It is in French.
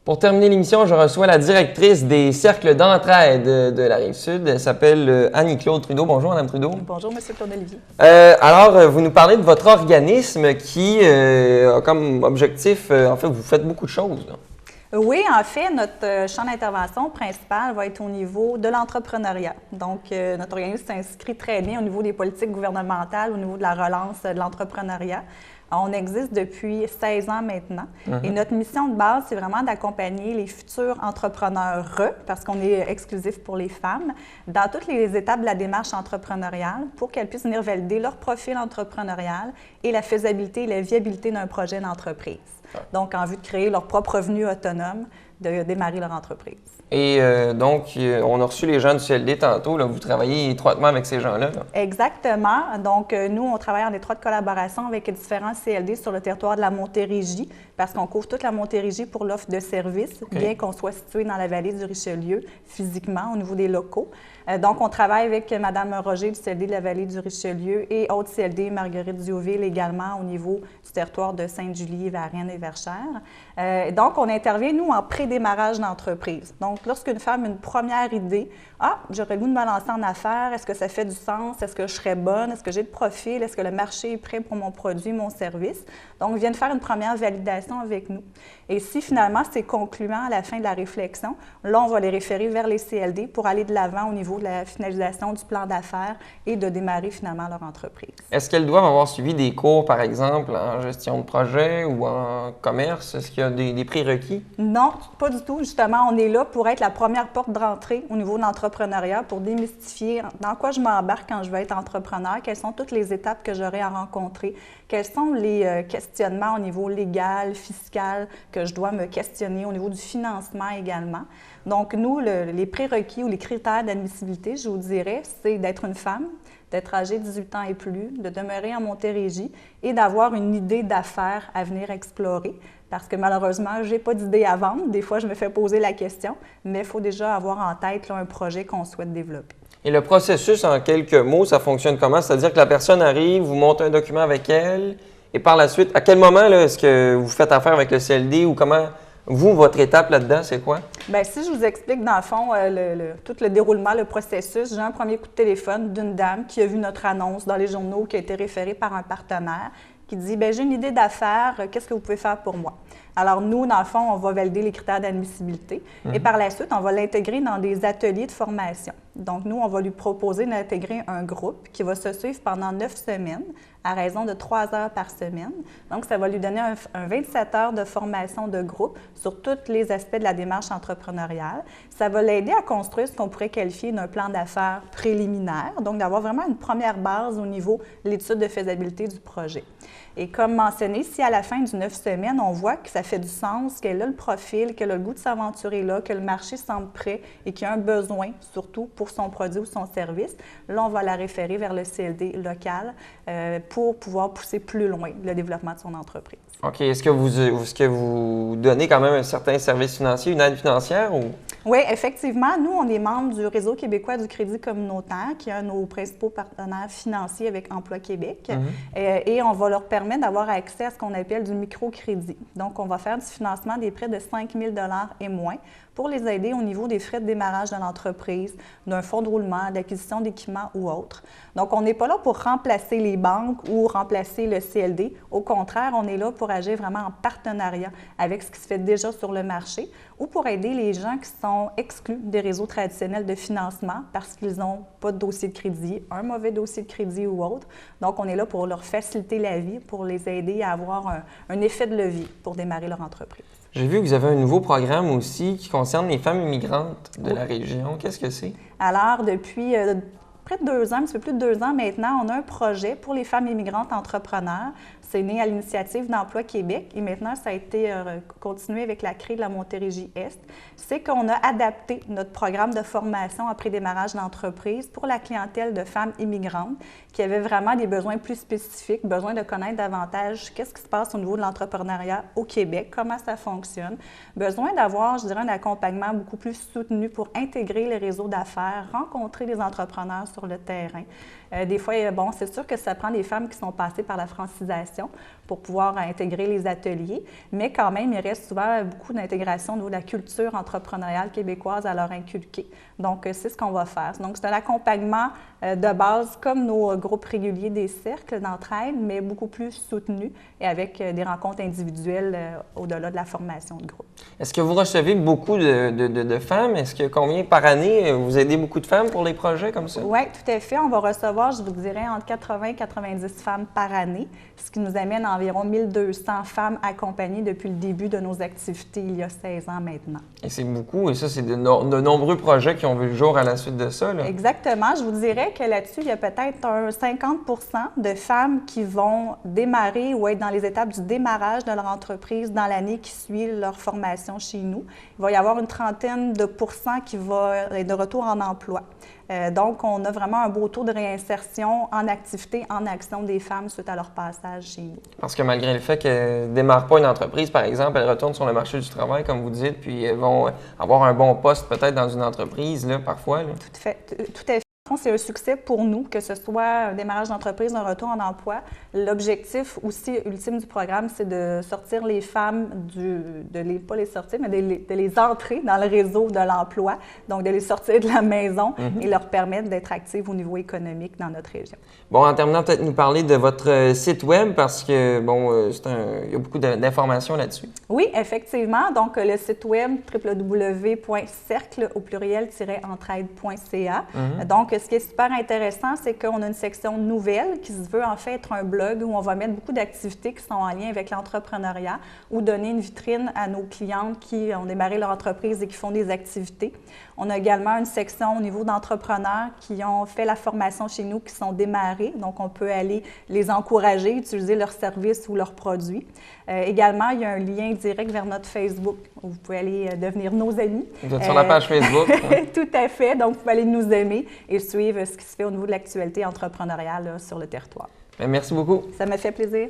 Pour terminer l'émission, je reçois la directrice des cercles d'entraide de la Rive-Sud. Elle s'appelle Annie-Claude Trudeau. Bonjour, Mme Trudeau. Bonjour, M. Claude-Olivier. Alors, vous nous parlez de votre organisme qui a comme objectif, en fait, vous faites beaucoup de choses, là. Oui, en fait, notre champ d'intervention principal va être au niveau de l'entrepreneuriat. Donc, notre organisme s'inscrit très bien au niveau des politiques gouvernementales, au niveau de la relance de l'entrepreneuriat. On existe depuis 16 ans maintenant et notre mission de base, c'est vraiment d'accompagner les futurs entrepreneurs, parce qu'on est exclusif pour les femmes, dans toutes les étapes de la démarche entrepreneuriale pour qu'elles puissent venir valider leur profil entrepreneurial et la faisabilité et la viabilité d'un projet d'entreprise. Donc, en vue de créer leur propre revenu autonome, de démarrer leur entreprise. Et donc, on a reçu les gens du CLD tantôt. Là, vous travaillez étroitement avec ces gens-là. Là. Exactement. Donc, nous, on travaille en étroite collaboration avec différents CLD sur le territoire de la Montérégie, parce qu'on couvre toute la Montérégie pour l'offre de services, bien qu'on soit situé dans la vallée du Richelieu, physiquement, au niveau des locaux. Donc, on travaille avec Mme Roger du CLD de la vallée du Richelieu et autres CLD, Marguerite Diouville également, au niveau du territoire de Sainte-Julie, Varennes et Verchères. Donc, on intervient, nous, en pré-démarrage d'entreprise. Donc, lorsqu'une femme a une première idée, « Ah, j'aurais le goût de me lancer en affaires, est-ce que ça fait du sens? Est-ce que je serais bonne? Est-ce que j'ai le profil? Est-ce que le marché est prêt pour mon produit, mon service? » Donc, ils viennent faire une première validation avec nous. Et si finalement c'est concluant à la fin de la réflexion, là, on va les référer vers les CLD pour aller de l'avant au niveau de la finalisation du plan d'affaires et de démarrer finalement leur entreprise. Est-ce qu'elles doivent avoir suivi des cours, par exemple, en gestion de projet ou en commerce? Est-ce qu'il y a des prérequis? Non, pas du tout. Justement, on est là pour être la première porte d'entrée au niveau de l'entrepreneuriat, pour démystifier dans quoi je m'embarque quand je veux être entrepreneur, quelles sont toutes les étapes que j'aurai à rencontrer, quels sont les questionnements au niveau légal, fiscal, que je dois me questionner au niveau du financement également. Donc, nous, les prérequis ou les critères d'admissibilité, je vous dirais, c'est d'être une femme, d'être âgée de 18 ans et plus, de demeurer en Montérégie et d'avoir une idée d'affaires à venir explorer. Parce que malheureusement, je n'ai pas d'idée à vendre. Des fois, je me fais poser la question, mais il faut déjà avoir en tête là, un projet qu'on souhaite développer. Et le processus, en quelques mots, ça fonctionne comment? C'est-à-dire que la personne arrive, vous montez un document avec elle, et par la suite, à quel moment est-ce que vous faites affaire avec le CLD ou comment, vous, votre étape là-dedans, c'est quoi? Bien, si je vous explique, dans le fond, tout le déroulement, le processus, j'ai un premier coup de téléphone d'une dame qui a vu notre annonce dans les journaux, qui a été référée par un partenaire, qui dit « Bien, j'ai une idée d'affaires, qu'est-ce que vous pouvez faire pour moi? » Alors, nous, dans le fond, on va valider les critères d'admissibilité et par la suite, on va l'intégrer dans des ateliers de formation. Donc, nous, on va lui proposer d'intégrer un groupe qui va se suivre pendant 9 semaines à raison de 3 heures par semaine. Donc, ça va lui donner un 27 heures de formation de groupe sur tous les aspects de la démarche entrepreneuriale. Ça va l'aider à construire ce qu'on pourrait qualifier d'un plan d'affaires préliminaire, donc d'avoir vraiment une première base au niveau de l'étude de faisabilité du projet. Et comme mentionné, si à la fin du 9 semaines, on voit que ça fait du sens, qu'elle a le profil, qu'elle a le goût de s'aventurer là, que le marché semble prêt et qu'il y a un besoin, surtout pour son produit ou son service, là, on va la référer vers le CLD local pour pouvoir pousser plus loin le développement de son entreprise. OK. Est-ce que vous donnez quand même un certain service financier, une aide financière? Ou... Oui, effectivement. Nous, on est membre du Réseau québécois du crédit communautaire, qui est un de nos principaux partenaires financiers avec Emploi Québec. Et on va leur permettre d'avoir accès à ce qu'on appelle du microcrédit. Donc, on va faire du financement des prêts de 5 000 $ et moins pour les aider au niveau des frais de démarrage de l'entreprise, d'un fonds de roulement, d'acquisition d'équipements ou autre. Donc, on n'est pas là pour remplacer les banques ou remplacer le CLD. Au contraire, on est là pour agir vraiment en partenariat avec ce qui se fait déjà sur le marché ou pour aider les gens qui sont exclus des réseaux traditionnels de financement parce qu'ils n'ont pas de dossier de crédit, un mauvais dossier de crédit ou autre. Donc, on est là pour leur faciliter la vie, pour les aider à avoir un effet de levier pour démarrer leur entreprise. J'ai vu que vous avez un nouveau programme aussi qui concerne les femmes immigrantes de la région. Qu'est-ce que c'est? Alors, depuis près de 2 ans, un petit peu plus de 2 ans maintenant, on a un projet pour les femmes immigrantes entrepreneurs. C'est né à l'initiative d'Emploi Québec et maintenant, ça a été continué avec la CRE de la Montérégie-Est. C'est qu'on a adapté notre programme de formation après démarrage d'entreprise pour la clientèle de femmes immigrantes qui avaient vraiment des besoins plus spécifiques, besoin de connaître davantage qu'est-ce qui se passe au niveau de l'entrepreneuriat au Québec, comment ça fonctionne, besoin d'avoir, je dirais, un accompagnement beaucoup plus soutenu pour intégrer les réseaux d'affaires, rencontrer des entrepreneurs sur le terrain. Des fois, bon, c'est sûr que ça prend des femmes qui sont passées par la francisation pour pouvoir intégrer les ateliers, mais quand même, il reste souvent beaucoup d'intégration au niveau de la culture entrepreneuriale québécoise à leur inculquer. Donc, c'est ce qu'on va faire. Donc, c'est un accompagnement de base comme nos groupes réguliers des cercles d'entraide, mais beaucoup plus soutenu et avec des rencontres individuelles au-delà de la formation de groupe. Est-ce que vous recevez beaucoup de femmes? Est-ce que combien par année vous aidez beaucoup de femmes pour les projets comme ça? Oui, tout à fait. On va recevoir, je vous dirais, entre 80 et 90 femmes par année, ce qui nous amène à environ 1200 femmes accompagnées depuis le début de nos activités il y a 16 ans maintenant. Et c'est beaucoup, et ça, c'est de nombreux projets qui ont vu le jour à la suite de ça, là. Exactement. Je vous dirais que là-dessus, il y a peut-être un 50 de femmes qui vont démarrer ou être dans les étapes du démarrage de leur entreprise dans l'année qui suit leur formation chez nous. Il va y avoir une trentaine de pourcents qui va être de retour en emploi. Donc, on a vraiment un beau taux de réinsertion en activité, en action des femmes suite à leur passage chez nous. Parce que malgré le fait qu'elles ne démarrent pas une entreprise, par exemple, elles retournent sur le marché du travail, comme vous dites, puis elles vont avoir un bon poste peut-être dans une entreprise, là, parfois. Là. Tout à fait. C'est un succès pour nous, que ce soit un démarrage d'entreprise, un retour en emploi. L'objectif aussi ultime du programme, c'est de sortir les femmes, pas les sortir, mais de les entrer dans le réseau de l'emploi, donc de les sortir de la maison et leur permettre d'être actives au niveau économique dans notre région. Bon, en terminant, peut-être nous parler de votre site web parce que, bon, il y a beaucoup d'informations là-dessus. Oui, effectivement. Donc, le site web www.cercle-entraide.ca. Donc, ce qui est super intéressant, c'est qu'on a une section nouvelle qui se veut en fait être un blog où on va mettre beaucoup d'activités qui sont en lien avec l'entrepreneuriat ou donner une vitrine à nos clientes qui ont démarré leur entreprise et qui font des activités. On a également une section au niveau d'entrepreneurs qui ont fait la formation chez nous, qui sont démarrés. Donc, on peut aller les encourager, utiliser leurs services ou leurs produits. Également, il y a un lien direct vers notre Facebook où vous pouvez aller devenir nos amis. Vous êtes sur la page Facebook. Tout à fait. Donc, vous pouvez aller nous aimer et suivre ce qui se fait au niveau de l'actualité entrepreneuriale là, sur le territoire. Merci beaucoup. Ça m'a fait plaisir.